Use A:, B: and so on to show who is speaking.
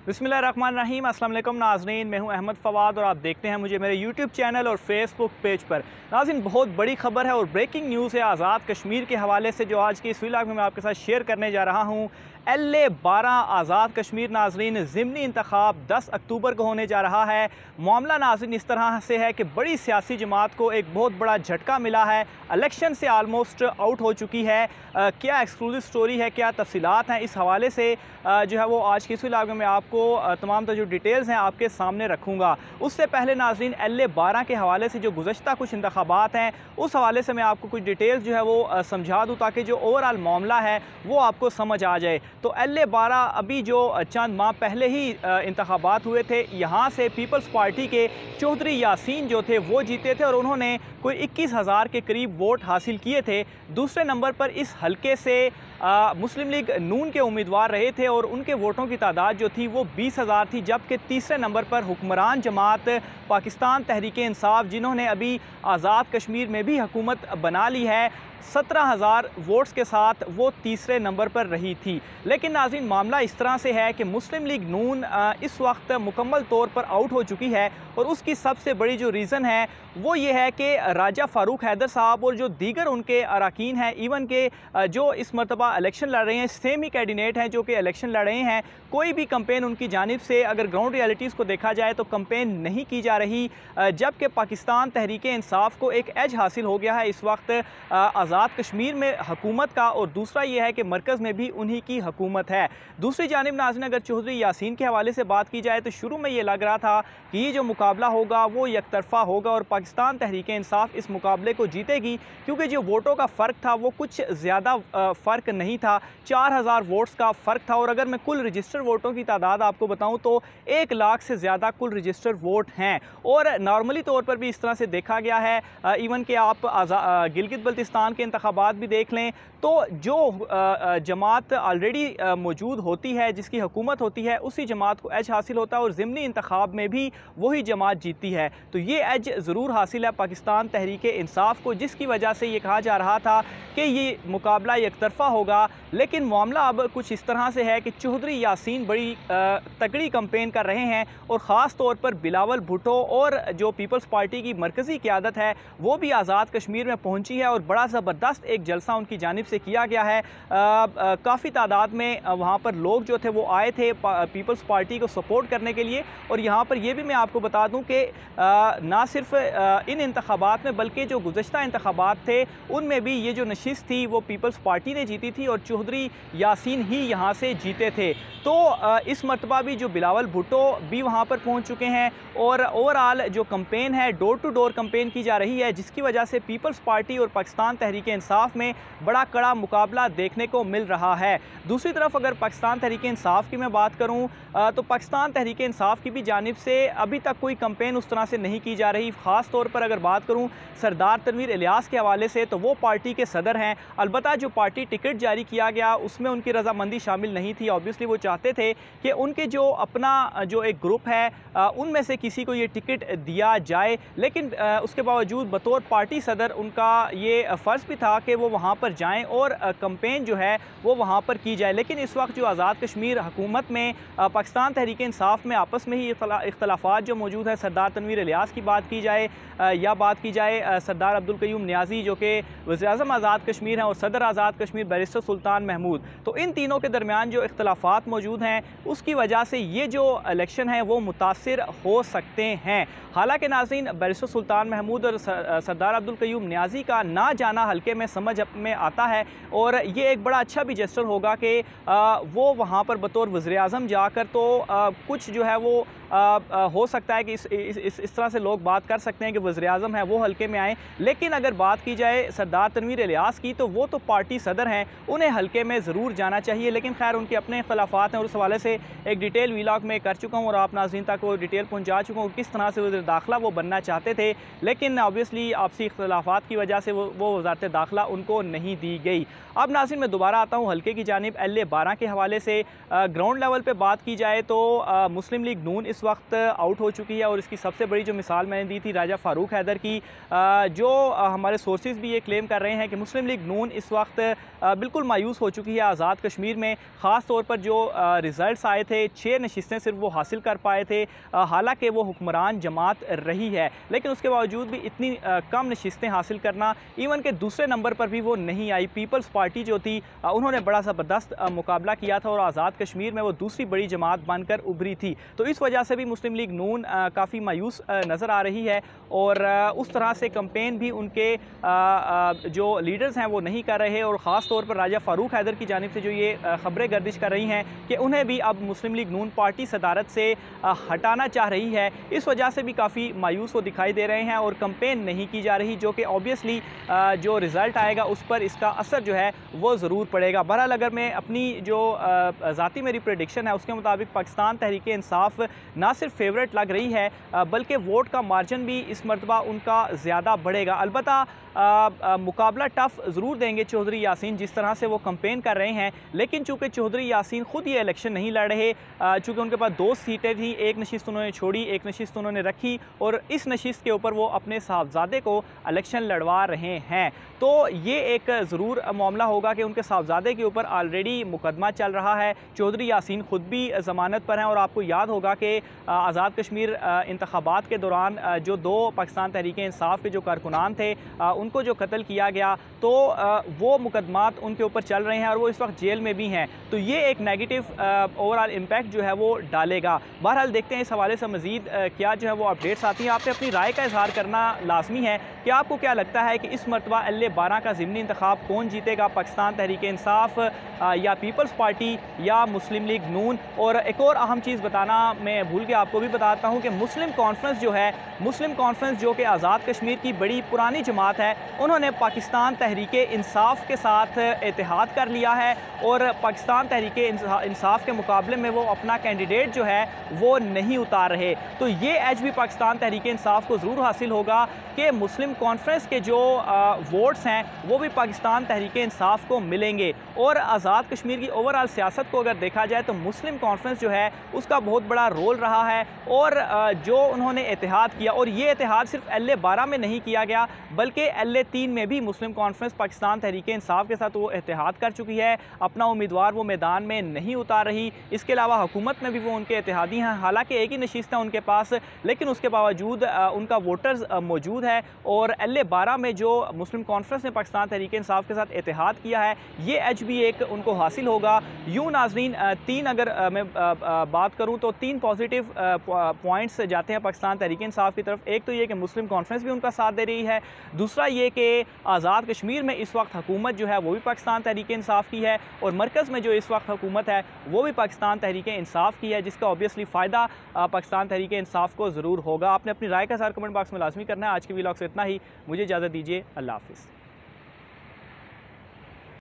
A: बिस्मिल्लाहिर्रहमानिर्रहीम। अस्सलाम वालेकुम नाज़रीन, मैं हूं अहमद फ़वाद और आप देखते हैं मुझे मेरे यूट्यूब चैनल और फेसबुक पेज पर। नाज़रीन, बहुत बड़ी खबर है और ब्रेकिंग न्यूज़ है आज़ाद कश्मीर के हवाले से, जो आज की इस व्लॉग में मैं आपके साथ शेयर करने जा रहा हूं। LA-12 आज़ाद कश्मीर नाज़रीन ज़िमनी इंतखाब 10 अक्टूबर को होने जा रहा है। मामला नाज़रीन इस तरह से है कि बड़ी सियासी जमात को एक बहुत बड़ा झटका मिला है, इलेक्शन से आलमोस्ट आउट हो चुकी है। क्या एक्सक्लूसिव स्टोरी है, क्या तफसीलात हैं, इस हवाले से जो है वो आज की इस व्लॉग में मैं आपको तमाम जो डिटेल्स हैं आपके सामने रखूँगा। उससे पहले नाज़रीन LA-12 के हवाले से जो गुज़श्ता कुछ इंतखाबात हैं उस हवाले से मैं आपको कुछ डिटेल्स जो है वो समझा दूँ, ताकि जो ओवरऑल मामला है वो आपको समझ आ जाए। तो LA-12 अभी जो चंद माह पहले ही इंतखाबात हुए थे, यहाँ से पीपल्स पार्टी के चौधरी यासीन जो थे वो जीते थे और उन्होंने कोई 21,000 के करीब वोट हासिल किए थे। दूसरे नंबर पर इस हलके से मुस्लिम लीग नून के उम्मीदवार रहे थे और उनके वोटों की तादाद जो थी वो 20,000 थी, जबकि तीसरे नंबर पर हुक्मरान जमात पाकिस्तान तहरीक-ए-इंसाफ, जिन्होंने अभी आज़ाद कश्मीर में भी हुकूमत बना ली है, 17,000 वोट्स के साथ वो तीसरे नंबर पर रही थी। लेकिन नाज़रीन, मामला इस तरह से है कि मुस्लिम लीग नून इस वक्त मुकम्मल तौर पर आउट हो चुकी है और उसकी सबसे बड़ी जो रीज़न है वो ये है कि राजा फ़ारूक हैदर साहब और जो दीगर उनके अरकान हैं, इवन के जो इस मरतबा इलेक्शन लड़ रहे हैं, सेम ही कैंडिडेट हैं जो कि इलेक्शन लड़ रहे हैं, कोई भी कंपेन उनकी जानिब से अगर ग्राउंड रियलिटीज़ को देखा जाए तो कंपेन नहीं की जा रही। जबकि पाकिस्तान तहरीक-ए-इंसाफ को एक एज हासिल हो गया है इस वक्त आज़ाद कश्मीर में हुकूमत का, और दूसरा ये है कि मरकज़ में भी उन्हीं की हुकूमत है। दूसरी जानिब नाज़रीन, अगर चौधरी यासीन के हवाले से बात की जाए तो शुरू में ये लग रहा था कि ये जो मुकाबला होगा वो एकतरफ़ा होगा और पाकिस्तान तहरीक-ए-इंसाफ इस मुकाबले को जीतेगी, क्योंकि जो वोटों का फ़र्क था वो कुछ ज़्यादा फ़र्क नहीं था, 4,000 वोट्स का फ़र्क था। और अगर मैं कुल रजिस्टर वोटों की तादाद आपको बताऊं तो 1 लाख से ज़्यादा कुल रजिस्टर वोट हैं। और नॉर्मली तौर पर भी इस तरह से देखा गया है, इवन कि आप गिलगित बल्तिस्तान के इंतखाबात भी देख लें तो जो जमात ऑलरेडी मौजूद होती है, जिसकी हुकूमत होती है, उसी जमात को एज हासिल होता है और ज़िमनी इंतखाब में भी वही जमात जीतती है। तो ये एज ज़रूर हासिल है पाकिस्तान तहरीक-ए-इंसाफ को, जिसकी वजह से ये कहा जा रहा था कि ये मुकाबला एकतरफ़ा होगा। लेकिन मामला अब कुछ इस तरह से है कि चौधरी यासीन बड़ी तगड़ी कंपेन कर रहे हैं और ख़ास तौर पर बिलावल भुट्टो और जो पीपल्स पार्टी की मरकज़ी क़यादत है वो भी आज़ाद कश्मीर में पहुंची है और बड़ा ज़बरदस्त एक जलसा उनकी जानिब से किया गया है। काफ़ी तादाद में वहाँ पर लोग जो थे वो आए थे पीपल्स पार्टी को सपोर्ट करने के लिए। और यहाँ पर यह भी मैं आपको बता दूँ कि ना सिर्फ इन इंतखाबात में बल्कि जो गुज़श्ता इंतखाबात थे उनमें भी ये जो नशिस्त थी वो पीपल्स पार्टी ने जीती थी और चौधरी यासीन ही यहाँ से जीते थे। तो इस मरतबा भी जो बिलावल भुट्टो भी वहाँ पर पहुँच चुके हैं और ओवरऑल जो कंपेन है डोर टू डोर कंपेन की जा रही है, जिसकी वजह से पीपल्स पार्टी और पाकिस्तान तहरीक-ए-इंसाफ में बड़ा कड़ा मुकाबला देखने को मिल रहा है। दूसरी तरफ अगर पाकिस्तान तहरीक-ए-इंसाफ की मैं बात करूँ तो पाकिस्तान तहरीक-ए-इंसाफ की भी जानिब से अभी तक कोई कंपेन उस तरह से नहीं की जा रही। ख़ास तौर पर अगर बात करूँ सरदार तनवीर इलियास के हवाले से तो वो पार्टी के सदर हैं। अलबत्ता जो पार्टी टिकट जारी किया गया उसमें उनकी रजामंदी शामिल नहीं थी। ऑब्वियसली वो चाहते थे कि उनके जो अपना जो एक ग्रुप है उनमें से किसी को ये टिकट दिया जाए, लेकिन उसके बावजूद बतौर पार्टी सदर उनका ये फ़र्ज़ भी था कि वो वहाँ पर जाएँ और कंपेन जो है वो वहाँ पर की जाए। लेकिन इस वक्त जो आज़ाद कश्मीर हुकूमत में पाकिस्तान तहरीक-ए-इंसाफ में आपस में ही इख्तलाफात जो मौजूद है, सरदार तनवीर इलियास की बात की जाए या बात की जाए सरदार अब्दुल क़य्यूम नियाज़ी जो कि वज़ीर-ए-आज़म आज़ाद कश्मीर हैं और सदर आज़ाद कश्मीर बैरिस्टर सुल्तान महमूद, तो इन तीनों के दरमियान जो इख्तलाफात मौजूद हैं उसकी वजह से ये जो इलेक्शन है वो मुतासिर हो सकते हैं। हालांकि नाज़रीन, बैरिस्टर सुल्तान महमूद और सरदार अब्दुल क़य्यूम नियाज़ी का ना जाना हल्के में समझ में आता है और ये एक बड़ा अच्छा भी जेस्चर होगा कि वो वहाँ पर बतौर वज़ीर-ए-आज़म जाकर तो कुछ जो है वो हो सकता है कि इस तरह से लोग बात कर सकते हैं कि वज़ीर-ए-आज़म है वो हल्के में आएँ। लेकिन अगर बात की जाए सरदार तनवीर इलियास की तो वो तो पार्टी सदर हैं, उन्हें हल्के में ज़रूर जाना चाहिए। लेकिन खैर उनके अपने इख्तलाफात हैं और उस हवाले से एक डिटेल व्लॉग में कर चुका हूँ और आप नाज़रीन तक वो डिटेल पहुँचा चुका हूँ किस तरह से वज़ीर दाखिला वो बनना चाहते थे, लेकिन ऑब्वियसली आपसी इख्तलाफात की वजह से वो वज़ारत दाखिला उनको नहीं दी गई। अब नाज़रीन मैं दोबारा आता हूँ हल्के की जानिब LA-12 के हवाले से। ग्राउंड लेवल पर बात की जाए तो मुस्लिम लीग नून इस इस वक्त आउट हो चुकी है। और इसकी सबसे बड़ी जो मिसाल मैंने दी थी राजा फ़ारूक हैदर की, जो हमारे सोर्सेज भी ये क्लेम कर रहे हैं कि मुस्लिम लीग नून इस वक्त बिल्कुल मायूस हो चुकी है आज़ाद कश्मीर में। ख़ास तौर पर जो रिज़ल्ट्स आए थे, 6 नशिस्तें सिर्फ वो हासिल कर पाए थे, हालांकि वो हुक्मरान जमात रही है, लेकिन उसके बावजूद भी इतनी कम नशिस्तें हासिल करना, इवन के दूसरे नंबर पर भी वो नहीं आई। पीपल्स पार्टी जो थी उन्होंने बड़ा ज़बरदस्त मुकाबला किया था और आज़ाद कश्मीर में वो दूसरी बड़ी जमात बनकर उभरी थी। तो इस वजह से भी मुस्लिम लीग नून काफ़ी मायूस नज़र आ रही है और उस तरह से कंपेन भी उनके जो लीडर्स हैं वो नहीं कर रहे। और ख़ास तौर पर राजा फ़ारूक हैदर की जानिब से जो ये खबरें गर्दिश कर रही हैं कि उन्हें भी अब मुस्लिम लीग नून पार्टी सदारत से हटाना चाह रही है, इस वजह से भी काफ़ी मायूस वो दिखाई दे रहे हैं और कंपेन नहीं की जा रही, जो कि ऑब्वियसली जो रिज़ल्ट आएगा उस पर इसका असर जो है वो ज़रूर पड़ेगा। बहरहाल अगर मैं अपनी जो ज़ाती मेरी प्रेडिक्शन है उसके मुताबिक पाकिस्तान तहरीक इंसाफ ना सिर्फ फेवरेट लग रही है बल्कि वोट का मार्जिन भी इस मरतबा उनका ज़्यादा बढ़ेगा। अलबत्ता मुकाबला टफ ज़रूर देंगे चौधरी यासीन जिस तरह से वो कंपेन कर रहे हैं, लेकिन चूँकि चौधरी यासीन ख़ुद ये इलेक्शन नहीं लड़ रहे, चूँकि उनके पास 2 सीटें थी, एक नशिस्त उन्होंने छोड़ी, एक नशिस्त उन्होंने रखी और इस नशिस्त के ऊपर वो अपने साहबजादे को इलेक्शन लड़वा रहे हैं। तो ये एक ज़रूर मामला होगा कि उनके साहबजादे के ऊपर ऑलरेडी मुकदमा चल रहा है। चौधरी यासीन ख़ुद भी ज़मानत पर हैं और आपको याद होगा कि आज़ाद कश्मीर इंतखाबात के दौरान जो 2 पाकिस्तान तहरीक इंसाफ के जो कारकुनान थे उनको जो कत्ल किया गया, तो वो मुकदमात उनके ऊपर चल रहे हैं और वो इस वक्त जेल में भी हैं। तो ये एक नेगेटिव ओवरऑल इम्पैक्ट जो है वो डालेगा। बहरहाल देखते हैं इस हवाले से मज़ीद क्या जो है वो अपडेट्स आती हैं। आपने अपनी राय का इजहार करना लाजमी है कि आपको क्या लगता है कि इस मरतबा LA-12 का ज़िमनी इंतखाब कौन जीतेगा, पाकिस्तान तहरीक इंसाफ या पीपल्स पार्टी या मुस्लिम लीग नून। और एक और अहम चीज़ बताना मैं भूल के आपको भी बताता हूँ कि मुस्लिम कॉन्फ्रेंस जो है, मुस्लिम कॉन्फ्रेंस जो कि आज़ाद कश्मीर की बड़ी पुरानी जमात है, उन्होंने पाकिस्तान तहरीक इंसाफ के साथ इत्तेहाद कर लिया है और पाकिस्तान तहरीक इंसाफ के मुकाबले में वो अपना कैंडिडेट जो है वो नहीं उतार रहे। तो ये एज भी पाकिस्तान तहरीक इंसाफ को ज़रूर हासिल होगा कि मुस्लिम कॉन्फ्रेंस के जो वोट्स हैं वो भी पाकिस्तान तहरीक इंसाफ को मिलेंगे। और आज़ाद कश्मीर की ओवरऑल सियासत को अगर देखा जाए तो मुस्लिम कॉन्फ्रेंस जो है उसका बहुत बड़ा रोल रहा है और जो उन्होंने इत्तेहाद किया, और ये इत्तेहाद सिर्फ LA-12 में नहीं किया गया बल्कि LA-3 में भी मुस्लिम कॉन्फ्रेंस पाकिस्तान तहरीक इंसाफ के साथ वो इत्तेहाद कर चुकी है, अपना उम्मीदवार वो मैदान में नहीं उतार रही। इसके अलावा हुकूमत में भी वो उनके इत्तेहादी हैं, हालांकि एक ही नशिस्त है उनके पास, लेकिन उसके बावजूद उनका वोटर्स मौजूद है। और LA-12 में जो मुस्लिम कॉन्फ्रेंस ने पाकिस्तान तहरीक इंसाफ के साथ इत्तेहाद किया है, ये एच भी एक उनको हासिल होगा। यूँ नाजरीन 3 अगर मैं बात करूँ तो 3 पॉजिटिव पॉइंट्स जाते हैं पाकिस्तान तहरीक इंसाफ की तरफ। एक तो ये कि मुस्लिम कॉन्फ्रेंस भी उनका साथ दे रही है, दूसरा ये कि आज़ाद कश्मीर में इस वक्त हुकूमत जो है वो भी पाकिस्तान तहरीक इंसाफ की है और मरकज़ में जो इस वक्त हुकूमत है वो भी पाकिस्तान तहरीक इंसाफ की है, जिसका ऑब्वियसली फ़ायदा पाकिस्तान तहरीक इंसाफ को ज़रूर होगा। आपने अपनी राय का इज़हार कमेंट बॉक्स में लाजमी करना है। आज की व्लॉग से इतना ही, मुझे इजाज़त दीजिए, अल्लाह हाफ़िज़।